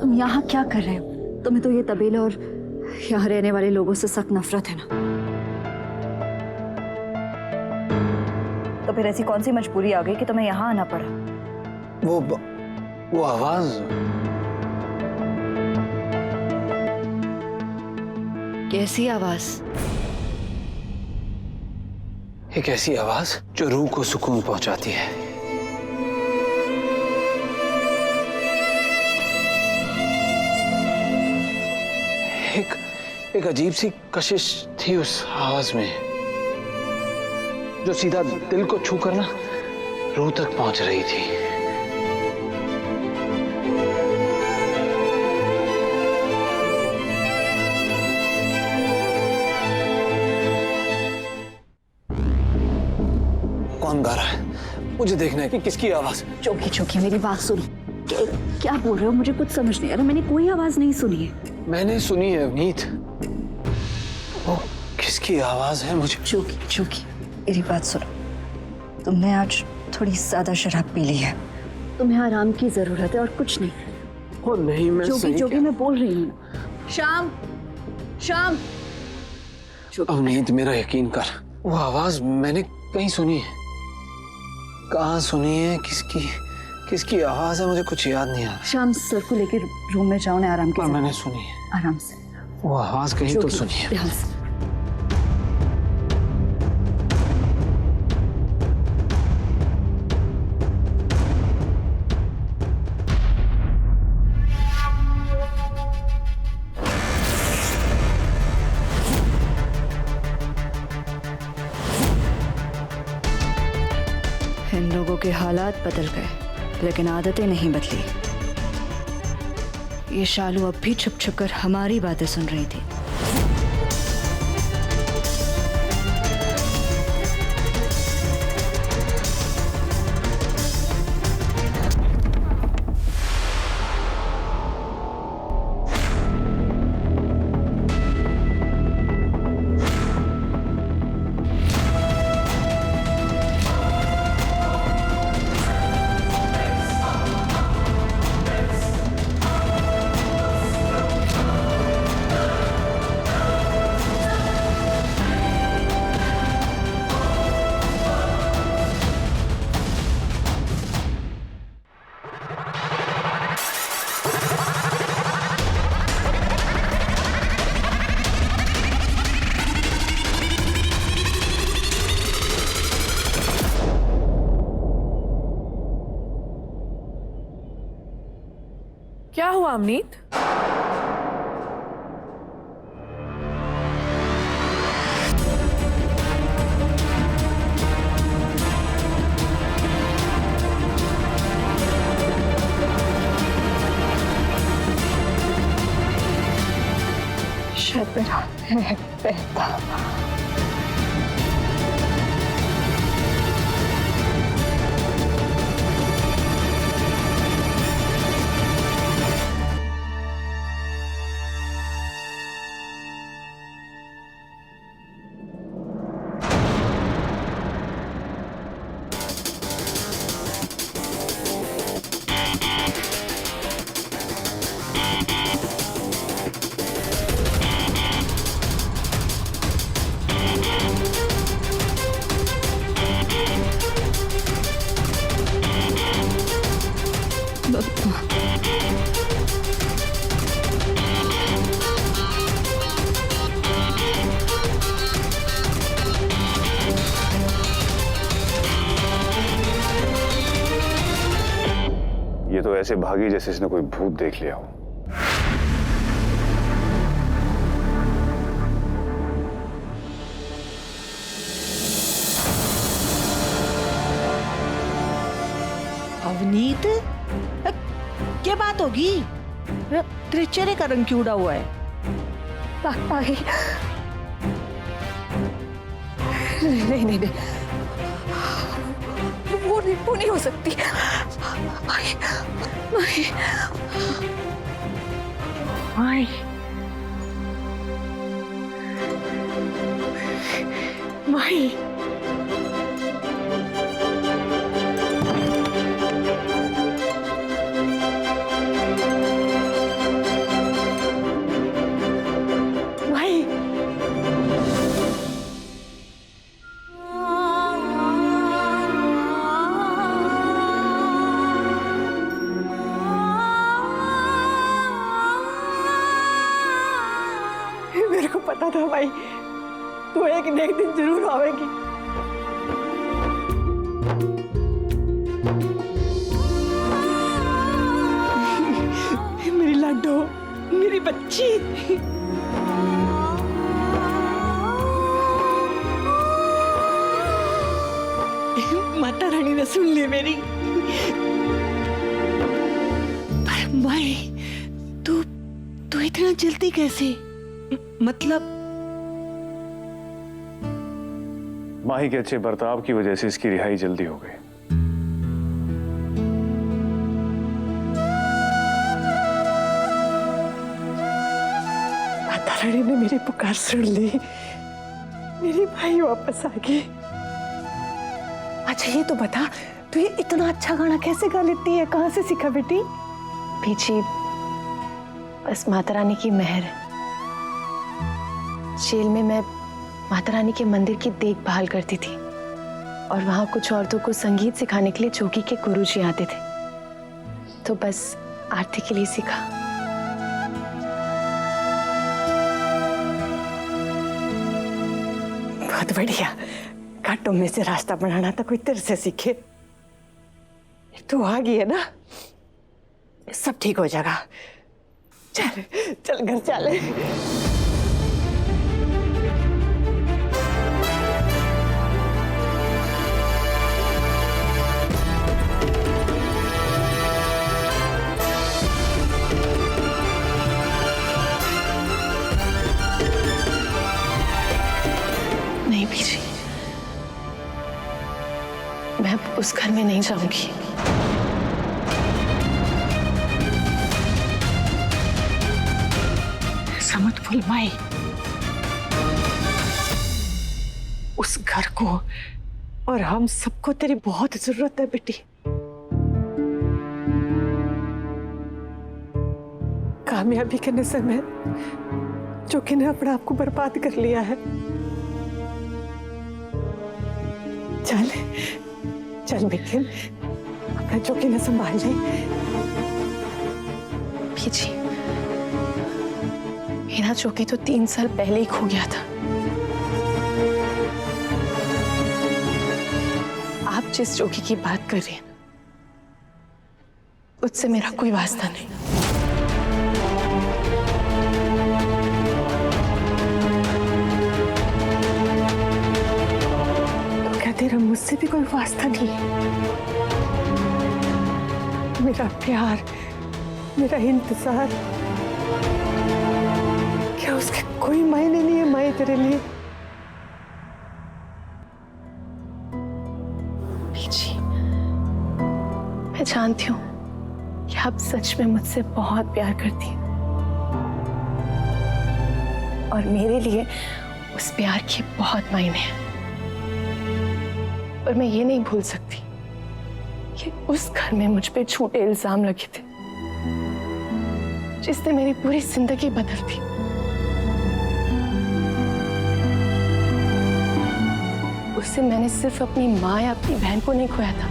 तुम यहाँ क्या कर रहे हो? तुम्हें तो ये तबेले और यहाँ रहने वाले लोगों से सख्त नफरत है ना? तो फिर ऐसी कौन सी मजबूरी आ गई कि तुम्हें यहाँ आना पड़ा? वो आवाज। कैसी आवाज? एक ऐसी आवाज जो रूह को सुकून पहुंचाती है। एक अजीब सी कशिश थी उस आवाज में, जो सीधा दिल को छू कर ना रूह तक पहुंच रही थी। कौन गा रहा है? मुझे देखना है कि किसकी आवाज। चौकी चौकी मेरी बात सुनो। क्या बोल रहे हो? मुझे कुछ समझ नहीं आ रहा। मैंने कोई आवाज नहीं सुनी है। मैंने सुनी है अवनीत। वो किसकी आवाज है? मुझे चौकी चौकी मेरी बात सुनो। तुमने आज थोड़ी ज्यादा शराब पी ली है। तुम्हें आराम की जरूरत है और कुछ नहीं। ओ नहीं, मैं चौकी चौकी मैं बोल रही हूँ। शाम शाम। अवनीत मेरा यकीन कर, वो आवाज मैंने कहीं सुनी है। कहाँ सुनी है? किसकी आवाज है? मुझे कुछ याद नहीं आ रहा। शाम सर को लेकर रूम में जाओ ना, आराम पर मैंने सुनी है। आराम से। वो आवाज कहीं तो सुनी है। ध्यान से। इन लोगों के हालात बदल गए लेकिन आदतें नहीं बदली। ये शालू अब भी छुप छुप कर हमारी बातें सुन रही थी। क्या हुआ अमनीत? शायद मेरा बहता। ये तो ऐसे भागी जैसे इसने कोई भूत देख लिया हो। अवनीत, क्या बात होगी? तेरे चेहरे का रंग क्यों उड़ा हुआ है? भाई नहीं नहीं नहीं, वो नहीं हो सकती। भाई भाई भाई भाई पता था भाई, तू एक न एक दिन जरूर आवेगी। मेरी लाडो, मेरी बच्ची। माता रानी ने सुन ली मेरी। पर माई, तू इतना जल्दी कैसे? मतलब माही के अच्छे बर्ताव की वजह से इसकी रिहाई जल्दी हो गई। माता रानी ने मेरी पुकार सुन ली, मेरी भाई वापस आ गई। अच्छा ये तो बता, तू ये इतना अच्छा गाना कैसे गा लेती है? कहाँ से सीखा बेटी? पीछे बस माता रानी की मेहर है। जेल में मैं माता रानी के मंदिर की देखभाल करती थी और वहां कुछ औरतों को संगीत सिखाने के लिए चौकी के गुरुजी आते थे, तो बस आरती के लिए सीखा। बहुत बढ़िया, कांटों में से रास्ता बनाना तो कोई तेरे से सीखे। तू आ गई है ना, सब ठीक हो जाएगा। चल चल घर चले। नहीं पीछे, मैं अब उस घर में नहीं जाऊंगी। ऐसा मत भूल माई, उस घर को और हम सबको तेरी बहुत जरूरत है बेटी। कामयाबी के नशे में चौकी ने अपने आप को बर्बाद कर लिया है। चल चल बिकिन, अपना चौकी ने संभाल ले। पीछे मेरा चौकी तो 3 साल पहले ही खो गया था। आप जिस चौकी की बात कर रहे हैं उससे मेरा कोई वास्ता नहीं। तो क्या तेरा मुझसे भी कोई वास्ता नहीं है? मेरा प्यार, मेरा इंतजार, क्या उसके कोई मायने नहीं है माई तेरे लिए? पीछे मैं जानती हूँ कि आप सच में मुझसे बहुत प्यार करती हैं और मेरे लिए उस प्यार की बहुत मायने हैं, पर मैं ये नहीं भूल सकती कि उस घर में मुझ पे झूठे इल्जाम लगे थे जिसने मेरी पूरी जिंदगी बदल दी। उससे मैंने सिर्फ अपनी माँ या अपनी बहन को नहीं खोया था,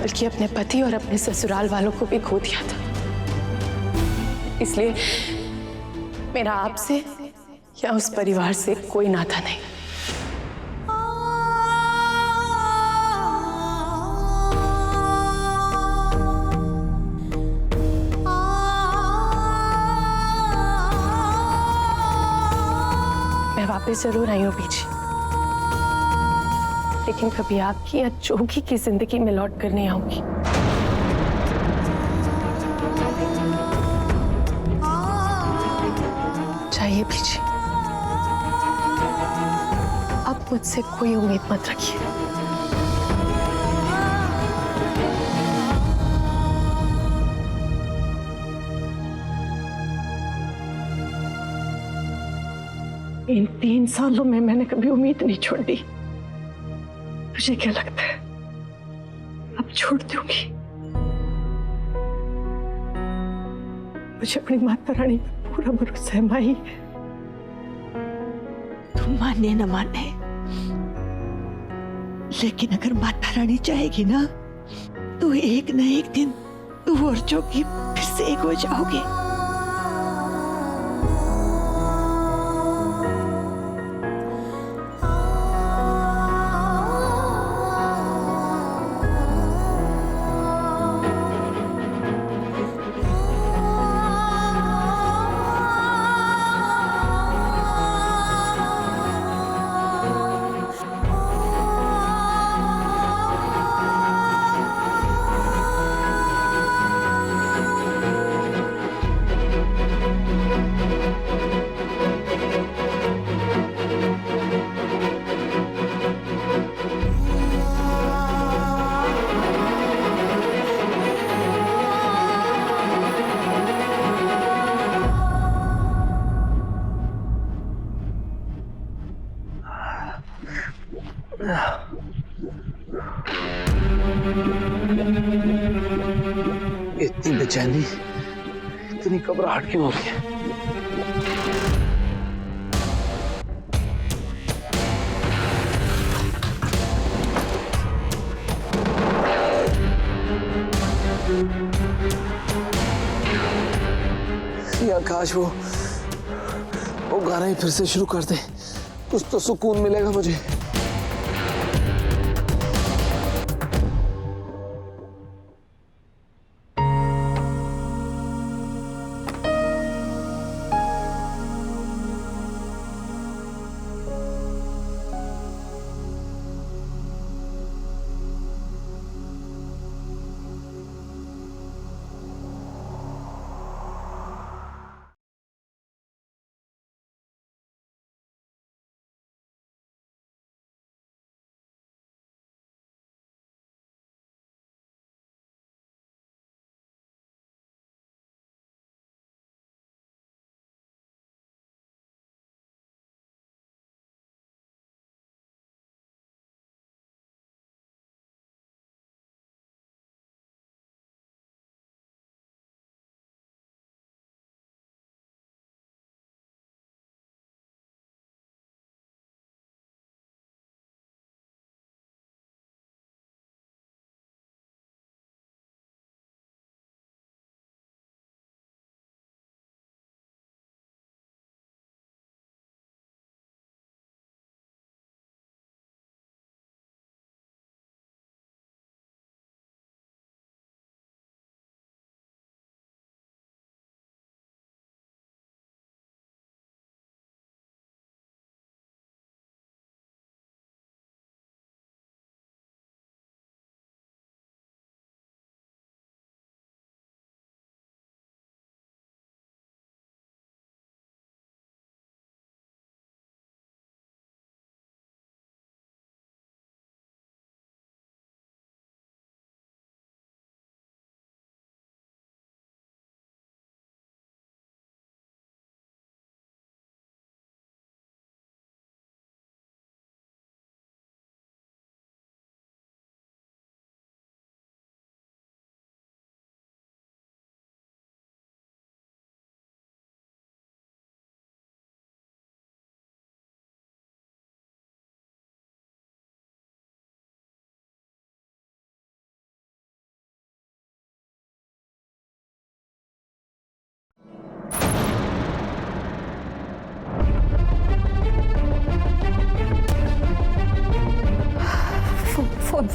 बल्कि अपने पति और अपने ससुराल वालों को भी खो दिया था। इसलिए मेरा आपसे या उस परिवार से कोई नाता नहीं। मैं वापस जरूर आई हूँ पीछे, लेकिन कभी आपकी या चौकी की जिंदगी में लौट कर नहीं आऊंगी। चाहिए पीछे, अब मुझसे कोई उम्मीद मत रखिए। इन 3 सालों में मैंने कभी उम्मीद नहीं छोड़ी। तुझे क्या लगता है अब छोड़ दूंगी? मुझे अपनी माता रानी पर पूरा भरोसा है माई। तुम माने न माने, लेकिन अगर माता रानी चाहेगी ना तो एक न एक दिन तू और चौकी फिर से एक हो जाओगे। इतनी घबराहट क्यों हो रही है? या काश वो गाना ही फिर से शुरू कर दे, कुछ तो सुकून मिलेगा मुझे।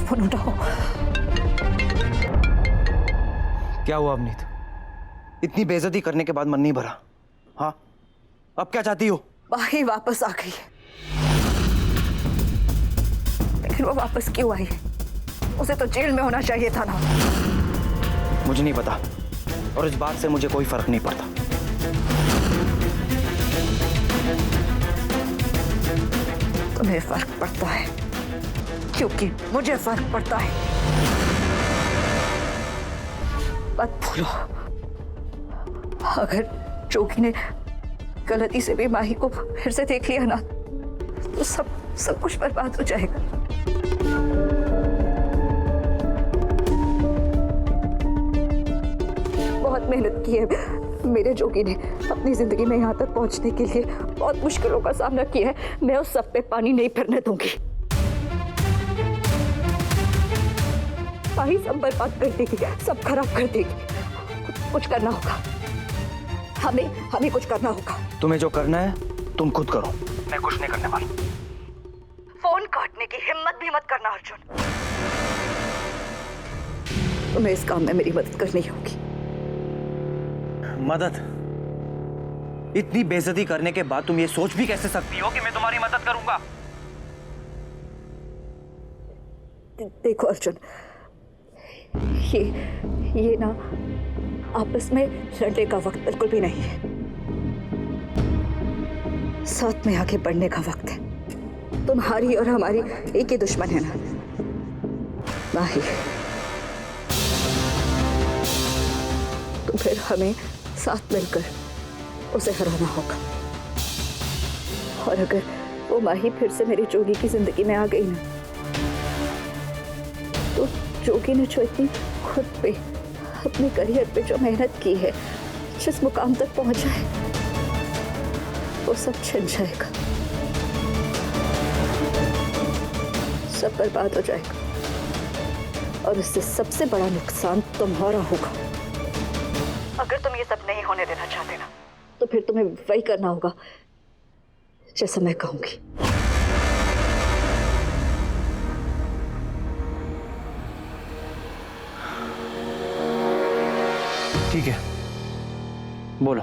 फोन उठाओ। क्या हुआ अवनीत? इतनी बेइज्जती करने के बाद मन नहीं भरा? हाँ, अब क्या चाहती हो? माही वापस आ गई है, लेकिन वो वापस क्यों आई? उसे तो जेल में होना चाहिए था ना। मुझे नहीं पता, और इस बात से मुझे कोई फर्क नहीं पड़ता। तुम्हें फर्क पड़ता है क्योंकि मुझे फर्क पड़ता है। मत भूलो, अगर जोगी ने गलती से भी माही को फिर से देख लिया ना, तो सब कुछ बर्बाद हो जाएगा। बहुत मेहनत की है मेरे जोगी ने अपनी जिंदगी में यहाँ तक पहुँचने के लिए, बहुत मुश्किलों का सामना किया है। मैं उस सब पे पानी नहीं फिरने दूंगी। माही सब बर्बाद कर देगी, सब खराब कर देगी। कुछ करना होगा, हमें कुछ करना होगा। तुम्हें जो करना है तुम खुद करो, मैं कुछ नहीं करने वाला। फोन काटने की हिम्मत भी मत करना अर्जुन। तुम्हें इस काम में मेरी मदद करनी होगी। मदद? इतनी बेइज्जती करने के बाद तुम ये सोच भी कैसे सकती हो कि मैं तुम्हारी मदद करूंगा? देखो अर्जुन, ये ना आपस में लड़ने का वक्त बिल्कुल भी नहीं है। साथ में आगे बढ़ने का वक्त है। तुम्हारी और हमारी एक ही दुश्मन है ना, माही। तो फिर हमें साथ मिलकर उसे हराना होगा। और अगर वो माही फिर से मेरी जोगी की जिंदगी में आ गई ना, तो जोगी ने जो इतनी खुद पे अपने करियर पे जो मेहनत की है, जिस मुकाम तक पहुंचा है, वो सब छिन जाएगा, सब बर्बाद हो जाएगा। और इससे सबसे बड़ा नुकसान तुम्हारा होगा। अगर तुम ये सब नहीं होने देना चाहते ना, तो फिर तुम्हें वही करना होगा जैसा मैं कहूंगी। ठीक है, बोलो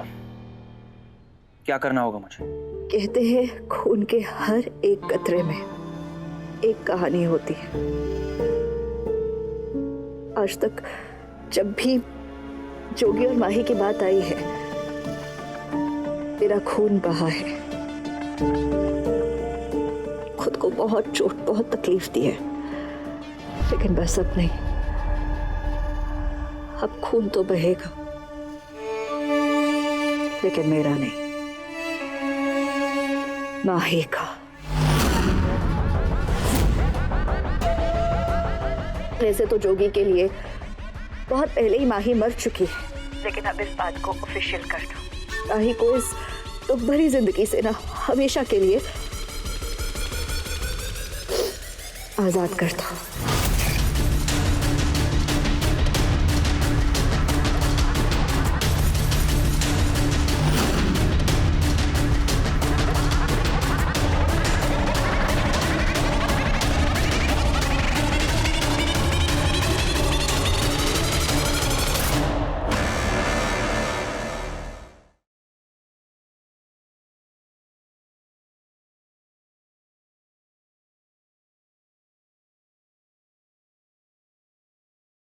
क्या करना होगा मुझे? कहते हैं खून के हर एक कतरे में एक कहानी होती है। आज तक जब भी जोगी और माही की बात आई है, तेरा खून बहा है, खुद को बहुत चोट, बहुत तकलीफ दी है, लेकिन बस अब नहीं। अब खून तो बहेगा, लेकिन मेरा नहीं, माही का। वैसे तो जोगी के लिए बहुत पहले ही माही मर चुकी है, लेकिन अब इस बात को ऑफिशियल कर दो। माही को इस दुख भरी जिंदगी से ना हमेशा के लिए आजाद कर दो।